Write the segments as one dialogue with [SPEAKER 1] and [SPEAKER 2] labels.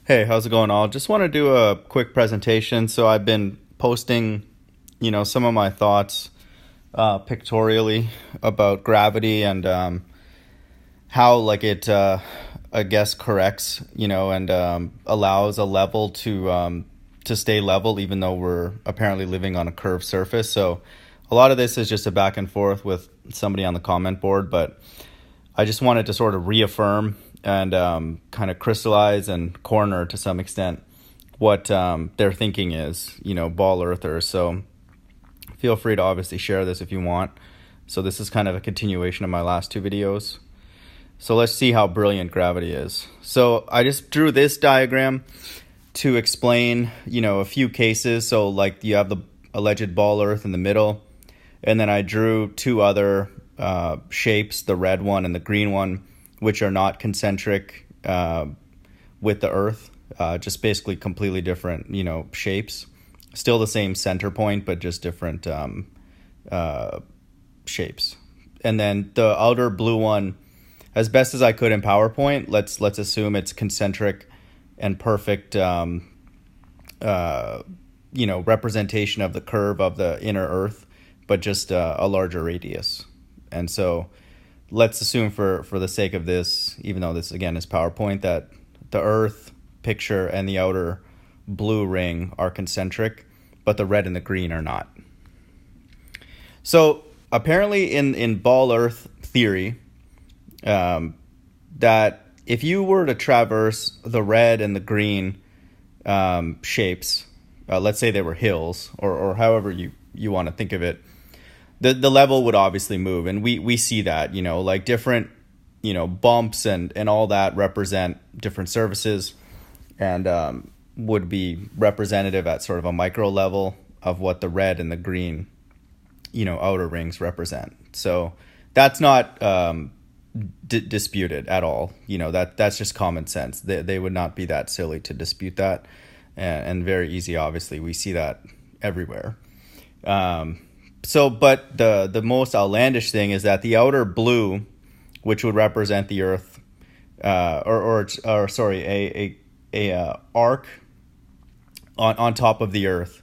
[SPEAKER 1] Hey, how's it going all? Just want to do a quick presentation. So I've been posting, some of my thoughts pictorially about gravity and how like it, I guess, corrects, and allows a level to stay level even though we're apparently living on a curved surface. So a lot of this is just a back and forth with somebody on the comment board, but I just wanted to sort of reaffirm and kind of crystallize and corner to some extent what their thinking is, ball earthers. So feel free to obviously share this if you want. So this is kind of a continuation of my last two videos. So let's see how brilliant gravity is. So I just drew this diagram to explain, a few cases. So like you have the alleged ball earth in the middle, and then I drew two other shapes, the red one and the green one, which are not concentric with the earth, just basically completely different, shapes. Still the same center point, but just different shapes. And then the outer blue one, as best as I could in PowerPoint, let's assume it's concentric and perfect, representation of the curve of the inner earth, but just a larger radius. And so let's assume for the sake of this, even though this again is PowerPoint, that the earth picture and the outer blue ring are concentric, but the red and the green are not. So apparently in ball earth theory, that if you were to traverse the red and the green shapes, let's say they were hills or however you want to think of it, the level would obviously move. And we see that, like different, bumps and all that represent different surfaces and would be representative at sort of a micro level of what the red and the green, outer rings represent. So that's not disputed at all. That's just common sense. They would not be that silly to dispute that, and very easy. Obviously, we see that everywhere. But the most outlandish thing is that the outer blue, which would represent the Earth, a arc on top of the Earth.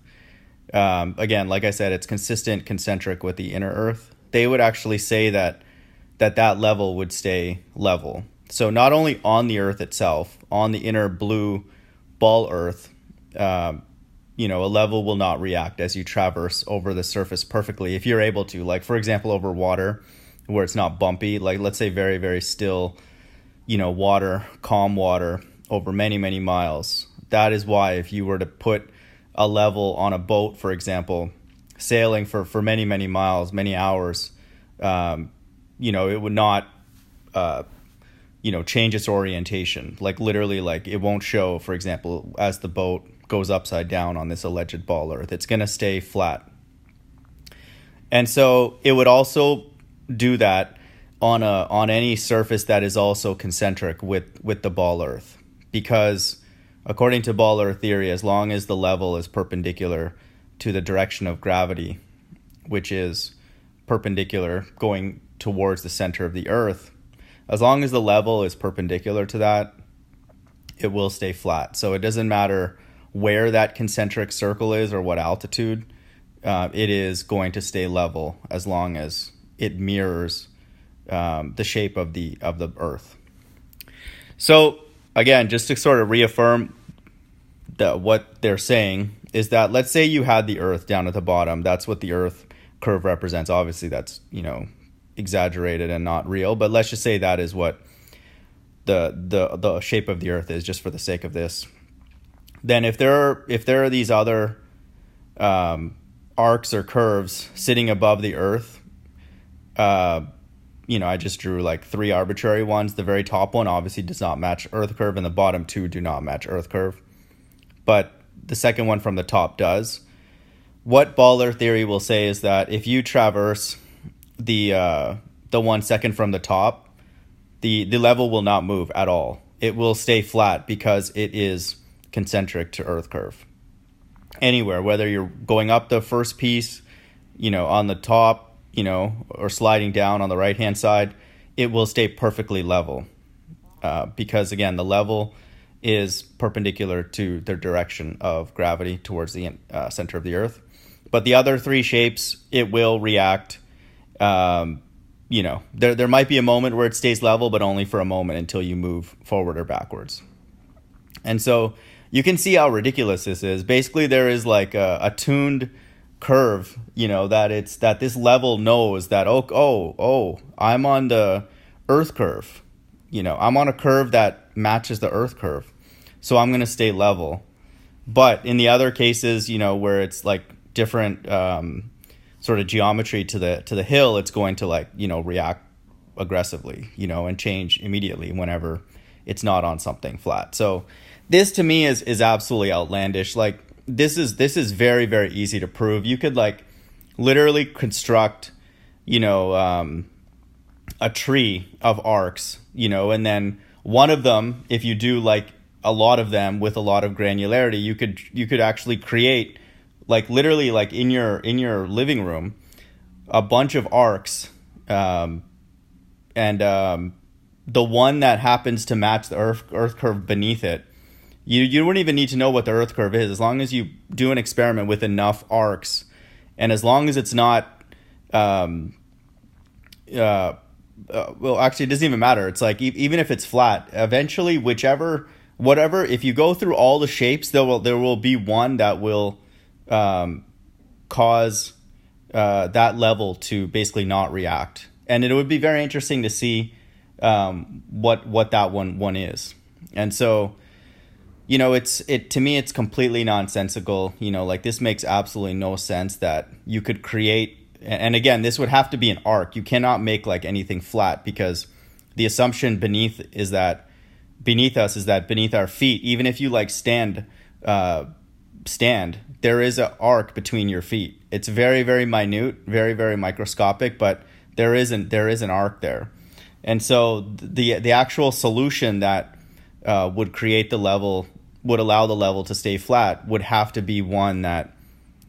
[SPEAKER 1] Again, like I said, it's consistent, concentric with the inner Earth. They would actually say that level would stay level. So not only on the Earth itself, on the inner blue ball Earth, a level will not react as you traverse over the surface perfectly if you're able to. Like, for example, over water where it's not bumpy, like let's say very, very still, water, calm water over many, many miles. That is why if you were to put a level on a boat, for example, sailing for many, many miles, many hours, it would not, change its orientation. Like literally, like it won't show, for example, as the boat goes upside down on this alleged ball earth, it's going to stay flat. And so it would also do that on any surface that is also concentric with the ball earth, because according to ball earth theory, as long as the level is perpendicular to the direction of gravity, which is perpendicular going towards the center of the earth, as long as the level is perpendicular to that, it will stay flat. So it doesn't matter where that concentric circle is or what altitude, it is going to stay level as long as it mirrors the shape of the earth. So again, just to sort of reaffirm what they're saying is that, let's say you had the earth down at the bottom. That's what the earth curve represents. Obviously that's, exaggerated and not real, but let's just say that is what the shape of the earth is, just for the sake of this. Then if there are these other arcs or curves sitting above the earth, I just drew like three arbitrary ones. The very top one obviously does not match earth curve, and the bottom two do not match earth curve, but the second one from the top does. What ball earth theory will say is that if you traverse the 1 second from the top, the level will not move at all. It will stay flat because it is concentric to earth curve. Anywhere, whether you're going up the first piece, on the top, or sliding down on the right hand side, it will stay perfectly level, because again, the level is perpendicular to their direction of gravity towards the center of the Earth. But the other three shapes, it will react. There might be a moment where it stays level, but only for a moment until you move forward or backwards. And so you can see how ridiculous this is. Basically, there is like a tuned curve, that this level knows that, I'm on the Earth curve. I'm on a curve that matches the Earth curve. So I'm going to stay level. But in the other cases, where it's like different sort of geometry to the hill, it's going to react aggressively, and change immediately whenever it's not on something flat. So this to me is absolutely outlandish. Like this is very, very easy to prove. You could literally construct, a tree of arcs, and then one of them, if you do a lot of them with a lot of granularity, you could actually create literally in your living room a bunch of arcs, and the one that happens to match the earth curve beneath it, you wouldn't even need to know what the earth curve is, as long as you do an experiment with enough arcs, and as long as it's not well, actually, it doesn't even matter. It's even if it's flat, eventually, whatever, if you go through all the shapes, there will be one that will cause that level to basically not react. And it would be very interesting to see what that one is. And so, to me, it's completely nonsensical. This makes absolutely no sense that you could create. And again, this would have to be an arc. You cannot make anything flat, because the assumption beneath us is that beneath our feet, even if you stand, there is an arc between your feet. It's very, very minute, very, very microscopic, but there is an arc there. And so the actual solution that would create the level, would allow the level to stay flat, would have to be one that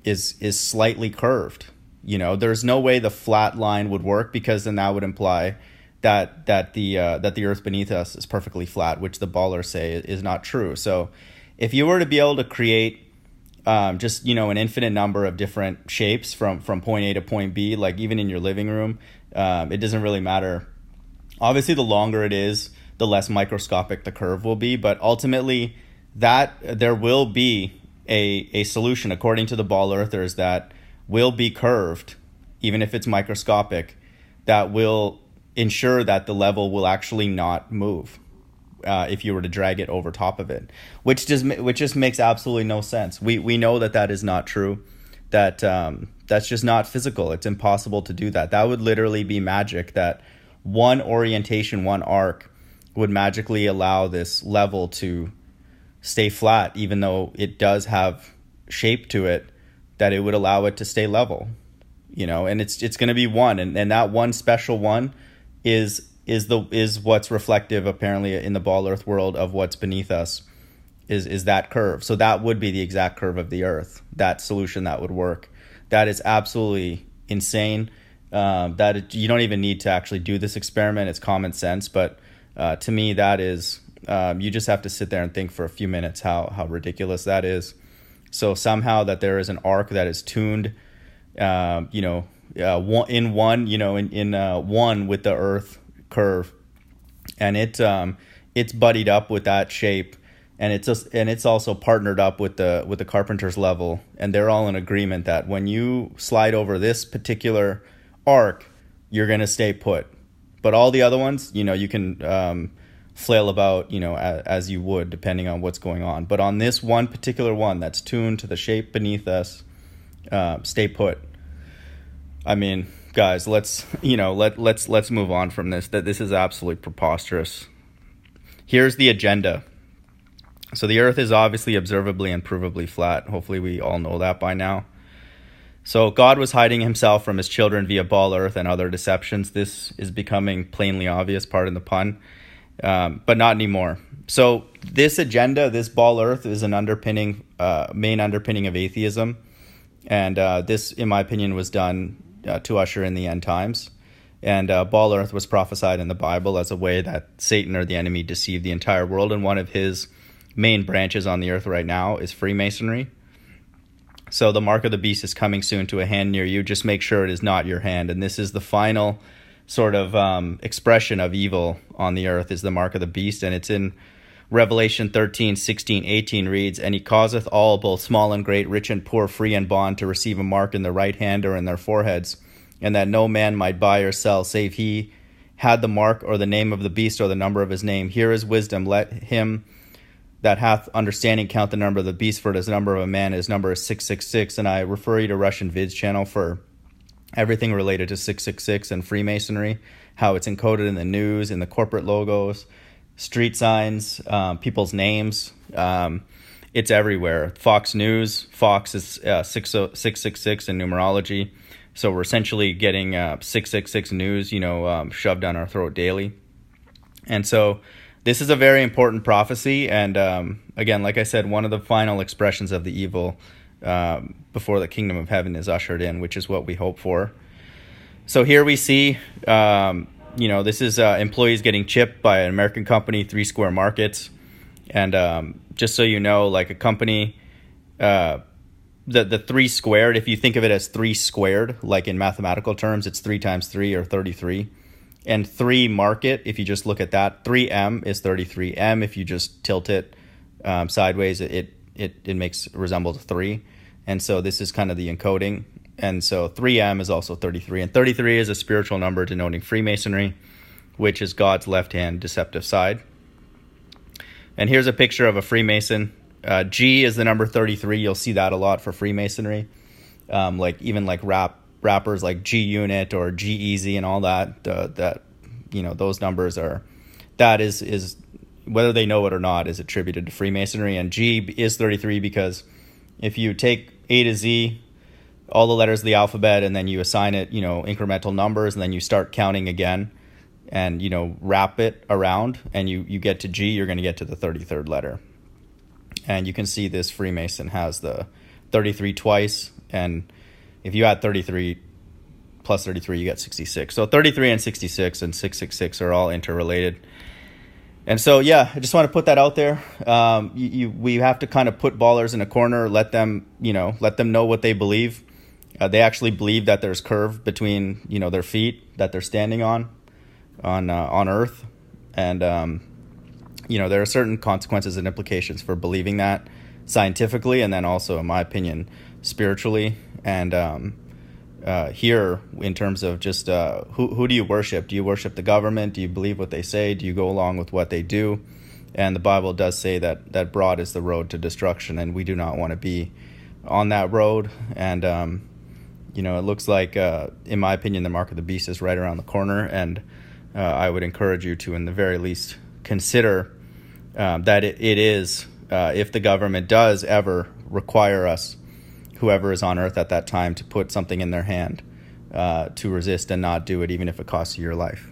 [SPEAKER 1] is slightly curved. There's no way the flat line would work, because then that would imply that the Earth beneath us is perfectly flat, which the ballers say is not true. So if you were to be able to create just an infinite number of different shapes from point A to point B, even in your living room, it doesn't really matter. Obviously, the longer it is, the less microscopic the curve will be, but ultimately that there will be a solution, according to the ball earthers, that will be curved, even if it's microscopic, that will ensure that the level will actually not move if you were to drag it over top of it, which just makes absolutely no sense. We know that is not true, that that's just not physical. It's impossible to do that. That would literally be magic, that one orientation, one arc would magically allow this level to stay flat, even though it does have shape to it, that it would allow it to stay level, and it's going to be one, and that one special one is what's reflective, apparently, in the ball earth world of what's beneath us, is that curve. So that would be the exact curve of the Earth, that solution that would work. That is absolutely insane. You don't even need to actually do this experiment. It's common sense, but to me, that is, you just have to sit there and think for a few minutes how ridiculous that is. So somehow that there is an arc that is tuned, one with the Earth curve, and it's buddied up with that shape, and it's also partnered up with the Carpenter's level, and they're all in agreement that when you slide over this particular arc, you're gonna stay put, but all the other ones, you can flail about, as you would, depending on what's going on. But on this one particular one that's tuned to the shape beneath us, stay put. I mean, guys, let's move on from this. That this is absolutely preposterous. Here's the agenda. So the Earth is obviously observably and provably flat. Hopefully we all know that by now. So God was hiding himself from his children via ball earth and other deceptions. This is becoming plainly obvious, pardon the pun. But not anymore. So this agenda, this ball earth, is an main underpinning of atheism. And this, in my opinion, was done to usher in the end times. And ball earth was prophesied in the Bible as a way that Satan, or the enemy, deceived the entire world. And one of his main branches on the earth right now is Freemasonry. So the mark of the beast is coming soon to a hand near you. Just make sure it is not your hand. And this is the final sort of expression of evil on the earth, is the mark of the beast. And it's in Revelation 13, 16, 18 reads, "And he causeth all, both small and great, rich and poor, free and bond, to receive a mark in their right hand or in their foreheads, and that no man might buy or sell, save he had the mark or the name of the beast or the number of his name. Here is wisdom. Let him that hath understanding count the number of the beast, for it is the number of a man, his number is 666. And I refer you to Russian Vids channel for everything related to 666 and Freemasonry, how it's encoded in the news, in the corporate logos, street signs, people's names. It's everywhere. Fox News, Fox is 666 in numerology. So we're essentially getting 666 news, shoved down our throat daily. And so this is a very important prophecy, and again, like I said, one of the final expressions of the evil before the kingdom of heaven is ushered in, which is what we hope for. So here we see, this is employees getting chipped by an American company, 3 Square Markets, and just so you know, like a company, the 3 squared, if you think of it as 3 squared, like in mathematical terms, it's 3 times 3 or 33. And 3 market, if you just look at that, 3M is 33. M, if you just tilt it sideways, it resembles 3. And so this is kind of the encoding. And so 3M is also 33. And 33 is a spiritual number denoting Freemasonry, which is God's left-hand deceptive side. And here's a picture of a Freemason. G is the number 33. You'll see that a lot for Freemasonry. Like rappers like G Unit or G Easy and all that, those numbers is whether they know it or not, is attributed to Freemasonry. And G is 33 because if you take A to Z, all the letters of the alphabet, and then you assign it, incremental numbers, and then you start counting again and, wrap it around, and you get to G, you're going to get to the 33rd letter. And you can see this Freemason has the 33 twice, and if you add 33 plus 33, you get 66. So 33 and 66 and 666 are all interrelated. And so, I just want to put that out there. We have to kind of put ballers in a corner, let them know what they believe. They actually believe that there's curve between, their feet that they're standing on Earth. And, there are certain consequences and implications for believing that scientifically, and then also, in my opinion, spiritually. And here, in terms of just who do you worship? Do you worship the government? Do you believe what they say? Do you go along with what they do? And the Bible does say that broad is the road to destruction, and we do not want to be on that road. And it looks like, in my opinion, the mark of the beast is right around the corner. And I would encourage you to, in the very least, consider that it is, if the government does ever require us, whoever is on earth at that time, to put something in their hand to resist and not do it, even if it costs you your life.